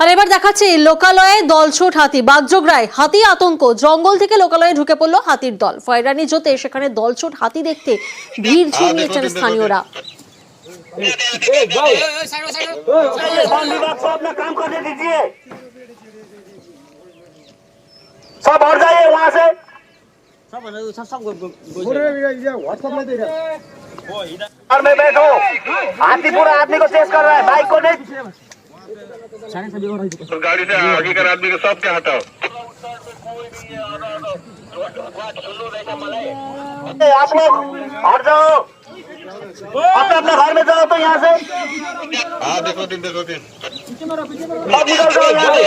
আর এবার দেখাচ্ছি লোকালয়ে দলছুট হাতি। বাগডোগরায় হাতি আতঙ্ক, জঙ্গল থেকে লোকালয়ে ঢুকে পড়লো হাতির দল। ফয়রানি জোতে সেখানে দলছুট হাতি দেখতে ভিড় জমিয়েছেন স্থানীয়রা। सब हट जाइए वहाँ से। घर में बैठो, हाथी पूरा आदमी को चेस कर रहा है, बाइक को नहीं। गाड़ी से आगे कर आदमी को सब क्या हटाओ। आप लोग हट जाओ, अपने अपने घर में जाओ तो यहाँ से। हाँ देखो दिन सब निकल जाओ यहाँ से।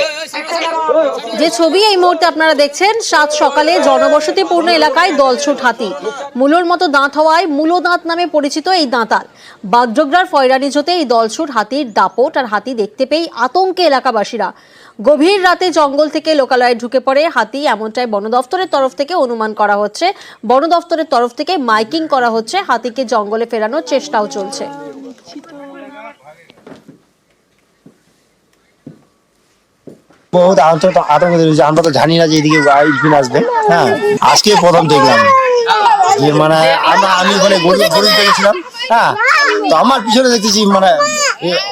যে ছবি এই মুহূর্তে আপনারা দেখছেন, সাত সকালে জনবসতিপূর্ণ এলাকায় দলছুট হাতি। মূলোর মতো দাঁত হওয়ায় মূলো দাঁত নামে পরিচিত এই দাঁতাল। বাগডোগরার ফয়রানি জোতে এই দলছুট হাতির দাপট আর হাতি দেখতে পেয়ে আতঙ্কে এলাকাবাসীরা। গভীর রাতে জঙ্গল থেকে লোকালয়ে ঢুকে পড়ে হাতি, এমনটাই বন দফতরের তরফ থেকে অনুমান করা হচ্ছে। বন দফতরের তরফ থেকে মাইকিং করা হচ্ছে, হাতিকে জঙ্গলে ফেরানোর চেষ্টাও চলছে। বহুত আতঙ্ক, আমরা তো জানি না যে এদিকে আসবে। হ্যাঁ, আজকে প্রথম দেখলাম যে মানে আমি ওখানে গরু দেখেছিলাম। হ্যাঁ, তো আমার পিছনে দেখতেছি মানে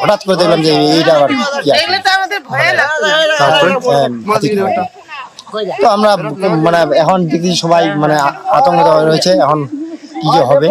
হঠাৎ করে দেখলাম যে এইটা আবার কি আছে। তো আমরা মানে এখন দেখতেছি সবাই মানে আতঙ্কিত হয়ে রয়েছে, এখন কি যে হবে।